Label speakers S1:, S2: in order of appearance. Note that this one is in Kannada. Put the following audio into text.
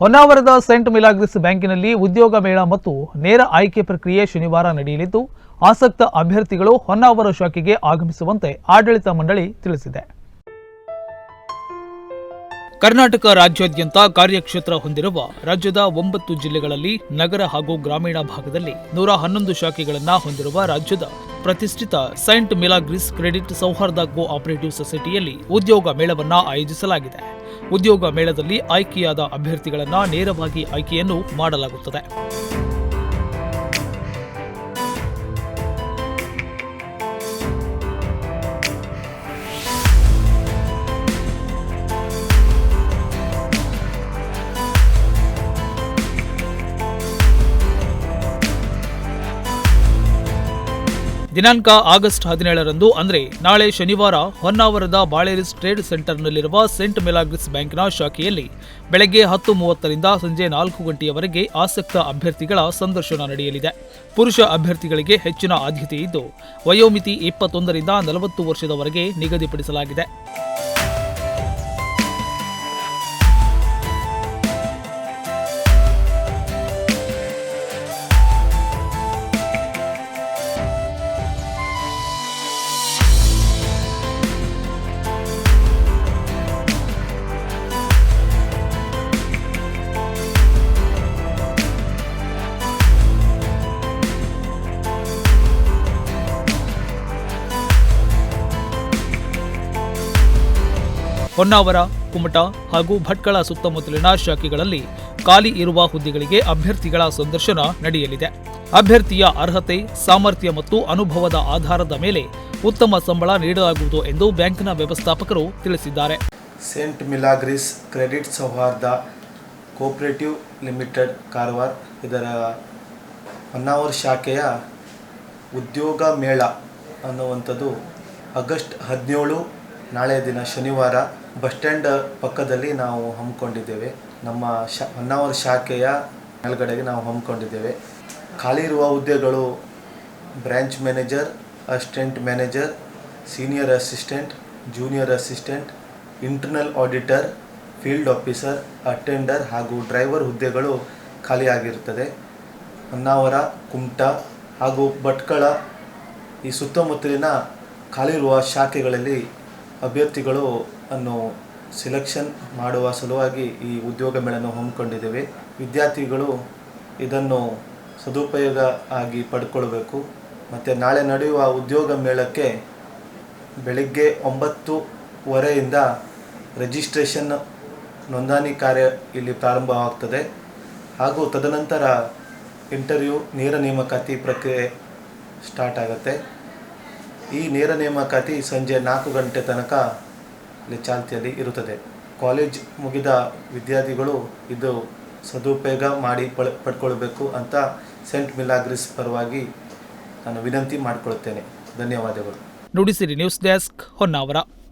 S1: ಹೊನ್ನಾವರದ ಸೆಂಟ್ ಮಿಲಾಗ್ರಿಸ್ ಬ್ಯಾಂಕಿನಲ್ಲಿ ಉದ್ಯೋಗ ಮೇಳ ಮತ್ತು ನೇರ ಆಯ್ಕೆ ಪ್ರಕ್ರಿಯೆ ಶನಿವಾರ ನಡೆಯಲಿದ್ದು, ಆಸಕ್ತ ಅಭ್ಯರ್ಥಿಗಳು ಹೊನ್ನಾವರ ಶಾಖೆಗೆ ಆಗಮಿಸುವಂತೆ ಆಡಳಿತ ಮಂಡಳಿ ತಿಳಿಸಿದೆ. ಕರ್ನಾಟಕ ರಾಜ್ಯಾದ್ಯಂತ ಕಾರ್ಯಕ್ಷೇತ್ರ ಹೊಂದಿರುವ ರಾಜ್ಯದ 9 ಜಿಲ್ಲೆಗಳಲ್ಲಿ ನಗರ ಹಾಗೂ ಗ್ರಾಮೀಣ ಭಾಗದಲ್ಲಿ 111 ಶಾಖೆಗಳನ್ನು ಹೊಂದಿರುವ ರಾಜ್ಯದ ಪ್ರತಿಷ್ಠಿತ ಸೈಂಟ್ ಮಿಲಾಗ್ರಿಸ್ ಕ್ರೆಡಿಟ್ ಸೌಹಾರ್ದ ಕೋಆಪರೇಟಿವ್ ಸೊಸೈಟಿಯಲ್ಲಿ ಉದ್ಯೋಗ ಮೇಳವನ್ನು ಆಯೋಜಿಸಲಾಗಿದೆ. ಉದ್ಯೋಗ ಮೇಳದಲ್ಲಿ ಆಯ್ಕೆಯಾದ ಅಭ್ಯರ್ಥಿಗಳನ್ನು ನೇರವಾಗಿ ಆಯ್ಕೆಯನ್ನು ಮಾಡಲಾಗುತ್ತದೆ. ದಿನಾಂಕ ಆಗಸ್ಟ್ 17ರಂದು ಅಂದರೆ ನಾಳೆ ಶನಿವಾರ ಹೊನ್ನಾವರದ ಬಾಳೆರಿಸ್ ಟ್ರೇಡ್ ಸೆಂಟರ್ನಲ್ಲಿರುವ ಸೆಂಟ್ ಮಿಲಾಗ್ರಿಸ್ ಬ್ಯಾಂಕ್ನ ಶಾಖೆಯಲ್ಲಿ ಬೆಳಗ್ಗೆ 10:30ರಿಂದ ಸಂಜೆ 4 ಗಂಟೆಯವರೆಗೆ ಆಸಕ್ತ ಅಭ್ಯರ್ಥಿಗಳ ಸಂದರ್ಶನ ನಡೆಯಲಿದೆ. ಪುರುಷ ಅಭ್ಯರ್ಥಿಗಳಿಗೆ ಹೆಚ್ಚಿನ ಆದ್ಯತೆ ಇದ್ದು, ವಯೋಮಿತಿ 21ರಿಂದ 40 ವರ್ಷದವರೆಗೆ ನಿಗದಿಪಡಿಸಲಾಗಿದೆ. ಹೊನ್ನಾವರ, ಕುಮಟಾ ಹಾಗೂ ಭಟ್ಕಳ ಸುತ್ತಮುತ್ತಲಿನ ಶಾಖೆಗಳಲ್ಲಿ ಖಾಲಿ ಇರುವ ಹುದ್ದೆಗಳಿಗೆ ಅಭ್ಯರ್ಥಿಗಳ ಸಂದರ್ಶನ ನಡೆಯಲಿದೆ. ಅಭ್ಯರ್ಥಿಯ ಅರ್ಹತೆ, ಸಾಮರ್ಥ್ಯ ಮತ್ತು ಅನುಭವದ ಆಧಾರದ ಮೇಲೆ ಉತ್ತಮ ಸಂಬಳ ನೀಡಲಾಗುವುದು ಎಂದು ಬ್ಯಾಂಕ್ನ ವ್ಯವಸ್ಥಾಪಕರು ತಿಳಿಸಿದ್ದಾರೆ.
S2: ಸೆಂಟ್ ಮಿಲಾಗ್ರಿಸ್ ಕ್ರೆಡಿಟ್ ಸೌಹಾರ್ದ ಕೋಆಪರೇಟಿವ್ ಲಿಮಿಟೆಡ್ ಕಾರವಾರ ಇದರ ಹೊನ್ನಾವರ ಶಾಖೆಯ ಉದ್ಯೋಗ ಮೇಳ ಅನ್ನುವಂಥದ್ದು ಆಗಸ್ಟ್ 17 ನಾಳೆ ದಿನ ಶನಿವಾರ ಬಸ್ ಸ್ಟ್ಯಾಂಡ್ ಪಕ್ಕದಲ್ಲಿ ನಾವು ಹಮ್ಮಿಕೊಂಡಿದ್ದೇವೆ. ನಮ್ಮ ಹೊನ್ನಾವರ ಶಾಖೆಯ ಮೇಲ್ಗಡೆಗೆ ನಾವು ಹಮ್ಮಿಕೊಂಡಿದ್ದೇವೆ. ಖಾಲಿ ಇರುವ ಹುದ್ದೆಗಳು branch manager, assistant manager, senior assistant, junior assistant, internal auditor, field officer, attender ಹಾಗೂ ಡ್ರೈವರ್ ಹುದ್ದೆಗಳು ಖಾಲಿಯಾಗಿರುತ್ತದೆ. ಹೊನ್ನಾವರ, ಕುಮಟಾ ಹಾಗೂ ಭಟ್ಕಳ ಈ ಸುತ್ತಮುತ್ತಲಿನ ಖಾಲಿ ಇರುವ ಶಾಖೆಗಳಲ್ಲಿ ಅಭ್ಯರ್ಥಿಗಳು ಅನ್ನು ಸೆಲೆಕ್ಷನ್ ಮಾಡುವ ಸಲುವಾಗಿ ಈ ಉದ್ಯೋಗ ಮೇಳವನ್ನು ಹಮ್ಮಿಕೊಂಡಿದ್ದೇವೆ. ವಿದ್ಯಾರ್ಥಿಗಳು ಇದನ್ನು ಸದುಪಯೋಗ ಆಗಿ ಪಡ್ಕೊಳ್ಬೇಕು. ಮತ್ತು ನಾಳೆ ನಡೆಯುವ ಉದ್ಯೋಗ ಮೇಳಕ್ಕೆ ಬೆಳಗ್ಗೆ 9:30ರಿಂದ ರಿಜಿಸ್ಟ್ರೇಷನ್ ನೋಂದಣಿ ಕಾರ್ಯ ಇಲ್ಲಿ ಪ್ರಾರಂಭವಾಗ್ತದೆ. ಹಾಗೂ ತದನಂತರ ಇಂಟರ್ವ್ಯೂ, ನೇರ ನೇಮಕಾತಿ ಪ್ರಕ್ರಿಯೆ ಸ್ಟಾರ್ಟ್ ಆಗುತ್ತೆ. ಈ ನೇರ ನೇಮಕಾತಿ ಸಂಜೆ 4 ಗಂಟೆ ತನಕ ಚಾಲ್ತಿಯಲ್ಲಿ ಇರುತ್ತದೆ. ಕಾಲೇಜ್ ಮುಗಿದ ವಿದ್ಯಾರ್ಥಿಗಳು ಇದು ಸದುಪಯೋಗ ಮಾಡಿ ಪಡ್ಕೊಳ್ಬೇಕು ಅಂತ ಸೆಂಟ್ ಮಿಲಾಗ್ರಿಸ್ ಪರವಾಗಿ ನಾನು ವಿನಂತಿ ಮಾಡಿಕೊಳ್ಳುತ್ತೇನೆ. ಧನ್ಯವಾದಗಳು.
S1: Nudisiri news desk, Honnavar.